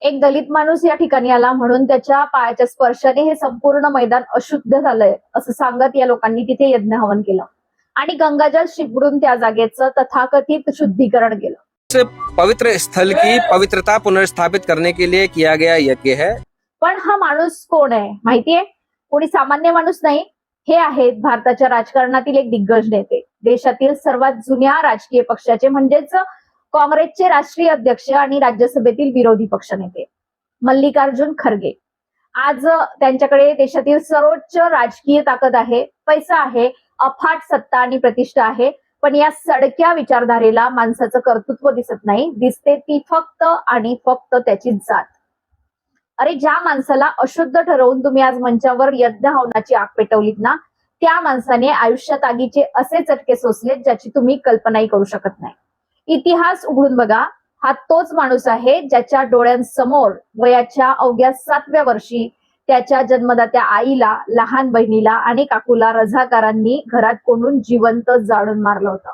एक दलित माणूस या ठिकाणी आला म्हणून त्याच्या पायाच्या स्पर्शाने हे संपूर्ण मैदान अशुद्ध झालंय असं सांगत या लोकांनी तिथे यज्ञ हवन केलं आणि गंगाजल शिपडून त्या जागेचं तथाकथित शुद्धीकरण केलं। इस पवित्र स्थल की पवित्रता पुनर्स्थापित करने के लिए किया गया यज्ञ है। पण हा माणूस कोण आहे माहितीये? कोणी सामान्य माणूस नाही, हे आहेत भारताच्या राजकारणातील एक दिग्गज नेते, देशातील सर्वात जुन्या राजकीय पक्षाचे म्हणजेच काँग्रेसचे राष्ट्रीय अध्यक्ष आणि राज्यसभेतील विरोधी पक्षनेते मल्लिकार्जुन खरगे। आज त्यांच्याकडे देशातील सर्वोच्च राजकीय ताकद आहे, पैसा आहे, अफाट सत्ता आणि प्रतिष्ठा आहे, पण या सडक्या विचारधारेला माणसाचं कर्तृत्व दिसत नाही, दिसते ती फक्त आणि फक्त त्याची जात। अरे ज्या माणसाला अशुद्ध ठरवून तुम्ही आज मंचावर यज्ञ हवनाची आग पेटवलीत ना, त्या माणसाने आयुष्यात आगीचे असे चटके सोसलेत ज्याची तुम्ही कल्पनाही करू शकत नाही। इतिहास उघडून बघा, हा तोच माणूस आहे ज्याच्या डोळ्यांसमोर वयाच्या अवघ्या 7व्या वर्षी त्याच्या जन्मदात्या आईला, लहान बहिणीला आणि काकूला रझाकारांनी घरात कोंडून जिवंत जाळून मारलं होतं।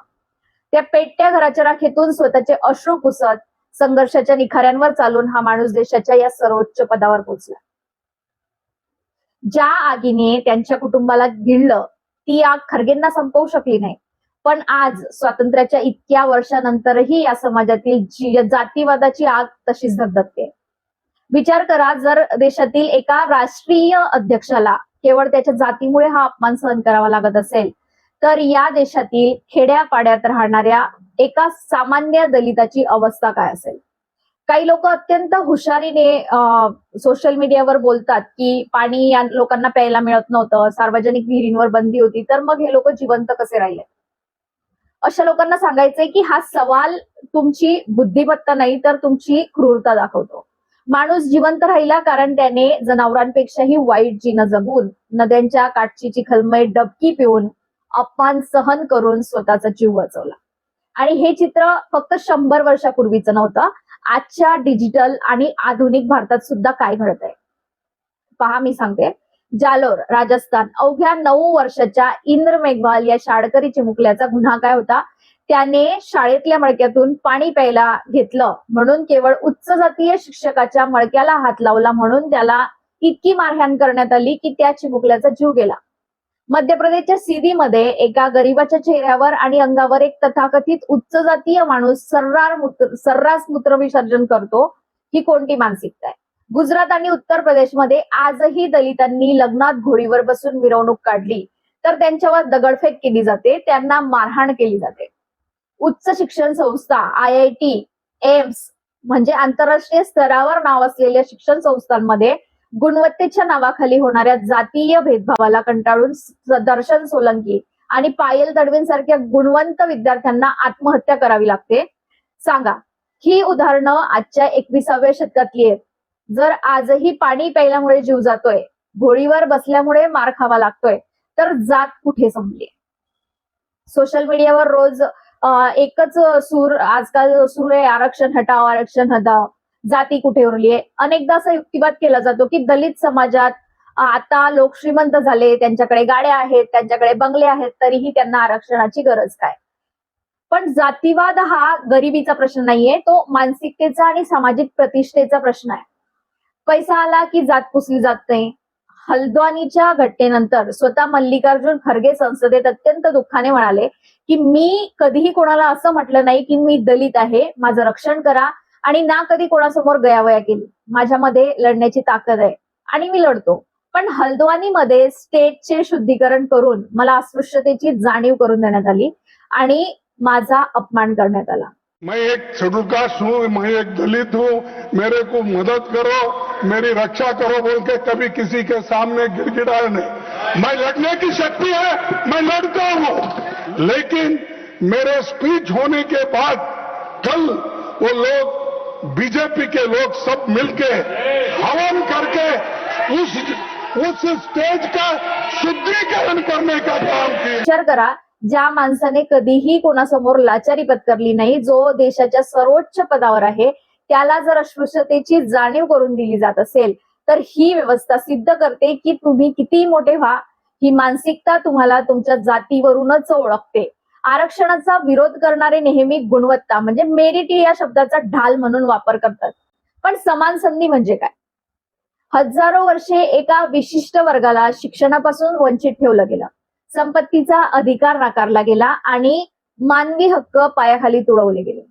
त्या पेटत्या घराच्या राखेतून स्वतःचे अश्रू पुसत संघर्षाच्या निखाऱ्यांवर चालून हा माणूस देशाच्या या सर्वोच्च पदावर पोहोचला। ज्या आगीने त्यांच्या कुटुंबाला गिळलं ती आग खरगेंना संपवू शकली नाही, पण आज स्वातंत्र्याच्या इतक्या वर्षानंतरही या समाजातील जातीवादाची आग तशीच धगधगते। विचार करा, जर देशातील एका राष्ट्रीय अध्यक्षाला केवळ त्याच्या जातीमुळे हा अपमान सहन करावा लागत असेल, तर या देशातील खेड्यापाड्यात राहणाऱ्या एका सामान्य दलिताची अवस्था काय असेल? काही लोक अत्यंत हुशारीने सोशल मीडियावर बोलतात की पाणी या लोकांना प्यायला मिळत नव्हतं, सार्वजनिक विहिरींवर बंदी होती, तर मग हे लोक जिवंत कसे राहिले? अशा लोकांना सांगायचंय की हा सवाल तुमची बुद्धिमत्ता नाही तर तुमची क्रूरता दाखवतो। माणूस जिवंत राहिला कारण त्याने जनावरांपेक्षाही वाईट जीवन जगून, नद्यांच्या काठची चिखलमय डबकी पिऊन, अपमान सहन करून स्वतःचा जीव वाचवला। आणि हे चित्र फक्त 100 वर्षापूर्वीचं नव्हतं, आजच्या डिजिटल आणि आधुनिक भारतात सुद्धा काय घडतंय पहा, मी सांगते। जालोर, राजस्थान, अवघ्या 9 वर्षाच्या इंद्र मेघवाल या शाळकरी चिमुकल्याचा गुन्हा काय होता? त्याने शाळेतल्या मळक्यातून पाणी प्यायला घेतलं म्हणून केवळ उच्च जातीय शिक्षकाच्या मळक्याला हात लावला म्हणून त्याला इतकी मारहाण करण्यात आली की त्या चिमुकल्याचा जीव गेला। मध्य प्रदेशच्या सिधीमध्ये एका गरीबाच्या चेहऱ्यावर आणि अंगावर एक तथाकथित उच्च जातीय माणूस सर्रास मूत्रविसर्जन करतो, ही कोणती मानसिकता आहे? गुजरात आणि उत्तर प्रदेशमध्ये आजही दलितांनी लग्नात घोडीवर बसून मिरवणूक काढली तर त्यांच्यावर दगडफेक केली जाते, त्यांना मारहाण केली जाते। उच्च शिक्षण संस्था, IIT, एम्स म्हणजे आंतरराष्ट्रीय स्तरावर नाव असलेल्या शिक्षण संस्थांमध्ये गुणवत्तेच्या नावाखाली होणाऱ्या जातीय भेदभावाला कंटाळून दर्शन सोलंकी आणि पायल तडवींसारख्या गुणवंत विद्यार्थ्यांना आत्महत्या करावी लागते। सांगा, ही उदाहरणं आजच्या 21व्या शतकातली आहेत। जर आजही पाणी प्यायल्यामुळे जीव जातोय, घोडीवर बसल्यामुळे मार खावा लागतोय, तर जात कुठे संपली? सोशल मीडियावर रोज एकच सूर आजकाल सुरू आहे, आरक्षण हटाव, आरक्षण हटाव, जाती कुठे उरली आहे। अनेकदा असा युक्तिवाद केला जातो की दलित समाजात आता लोक श्रीमंत झाले, त्यांच्याकडे गाड्या आहेत, त्यांच्याकडे बंगले आहेत, तरीही त्यांना आरक्षणाची गरज काय? पण जातीवाद हा गरिबीचा प्रश्न नाहीये, तो मानसिकतेचा आणि सामाजिक प्रतिष्ठेचा प्रश्न आहे। पैसा आला की जात पुसली जात नाही। हल्द्वानीच्या घटनेनंतर स्वतः मल्लिकार्जुन खरगे संसदेत अत्यंत दुःखाने म्हणाले की मी कधीही कोणाला असं म्हटलं नाही की मी दलित आहे, माझं रक्षण करा, आणि ना कधी कोणासमोर गयावया केली। माझ्यामध्ये लढण्याची ताकद आहे आणि मी लढतो। पण हल्द्वानीमध्ये स्टेटचे शुद्धीकरण करून मला अस्पृश्यतेची जाणीव करून देण्यात आली आणि माझा अपमान करण्यात आला। मैं एक शेड्यूल कास्ट हूँ, मैं एक दलित हूँ, मेरे को मदद करो, मेरी रक्षा करो बोल के कभी किसी के सामने गिड़गिड़ाया नहीं। मैं लड़ने की शक्ति है, मैं लड़ता हूँ, लेकिन मेरे स्पीच होने के बाद कल वो लोग बीजेपी के लोग सब मिलके हवन करके उस स्टेज का शुद्धिकरण करने का काम किया। विचार करा, ज्या माणसाने कधीही कोणासमोर लाचारी पत्करली नाही, जो देशाच्या सर्वोच्च पदावर आहे, त्याला जर अस्पृश्यतेची जाणीव करून दिली जात असेल, तर ही व्यवस्था सिद्ध करते की तुम्ही किती मोठे व्हा, ही मानसिकता तुम्हाला तुमच्या जातीवरूनच ओळखते। आरक्षणाचा विरोध करणारे नेहमी गुणवत्ता म्हणजे मेरिट या शब्दाचा ढाल म्हणून वापर करतात, पण समान संधी म्हणजे काय? हजारो वर्षे एका विशिष्ट वर्गाला शिक्षणापासून वंचित ठेवलं गेलं, संपत्तीचा अधिकार नाकारला गेला आणि मानवी हक्क पायाखाली तुडवले गेले.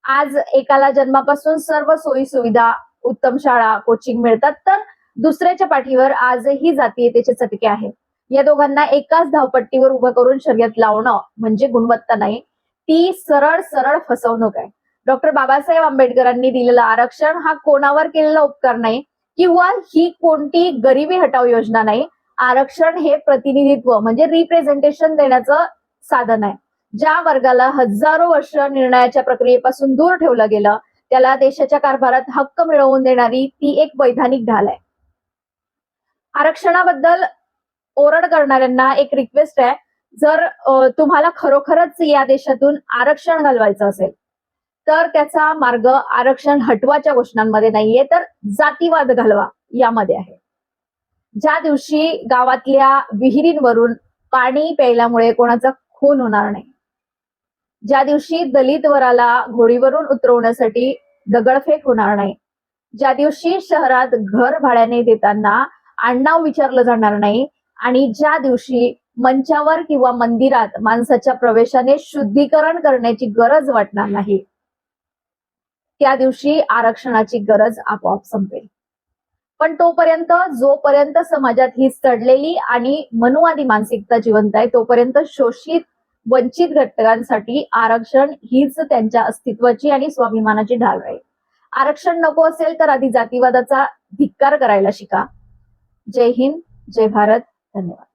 आज एकाला जन्मापासून सर्व सोयी सुविधा, उत्तम शाळा, कोचिंग मिळतात, तर दुसऱ्याच्या पाठीवर आजही जातीयतेचे चटके आहेत. या दोघांना एकाच धावपट्टीवर उभं करून शर्यत लावणं म्हणजे गुणवत्ता नाही, ती सरळ सरळ फसवणूक आहे. डॉक्टर बाबासाहेब आंबेडकरांनी दिलेलं आरक्षण हा कोणावर केलेला उपकार नाही किंवा ही कोणती गरिबी हटाव योजना नाही. आरक्षण हे प्रतिनिधित्व म्हणजे रिप्रेझेंटेशन देण्याचं साधन आहे. ज्या वर्गाला हजारो वर्ष निर्णयाच्या प्रक्रियेपासून दूर ठेवलं गेलं, त्याला देशाच्या कारभारात हक्क मिळवून देणारी ती एक वैधानिक ढाल आहे. आरक्षणाबद्दल ओरड करणाऱ्यांना एक रिक्वेस्ट आहे, जर तुम्हाला खरोखरच या देशातून आरक्षण घालवायचं असेल तर त्याचा मार्ग आरक्षण हटवाच्या घोषणांमध्ये नाहीये, तर जातीवाद घालवा यामध्ये आहे. ज्या दिवशी गावातल्या विहिरींवरून पाणी प्यायल्यामुळे कोणाचा खून होणार नाही, ज्या दिवशी दलित वराला घोडीवरून उतरवण्यासाठी दगडफेक होणार नाही, ज्या दिवशी शहरात घर भाड्याने देताना आडनाव विचारलं जाणार नाही आणि ज्या दिवशी मंचावर किंवा मंदिरात माणसाच्या प्रवेशाने शुद्धीकरण करण्याची गरज वाटणार नाही, त्या दिवशी आरक्षणाची गरज आपोआप संपेल. पण तोपर्यंत, जोपर्यंत समाजात ही चढलेली आणि मनुवादी मानसिकता जिवंत आहे, तोपर्यंत शोषित वंचित घटकांसाठी आरक्षण हीच त्यांच्या अस्तित्वाची आणि स्वाभिमानाची ढाल राहील. आरक्षण नको असेल तर आधी जातीवादाचा धिक्कार करायला शिका. जय हिंद, जय भारत, धन्यवाद.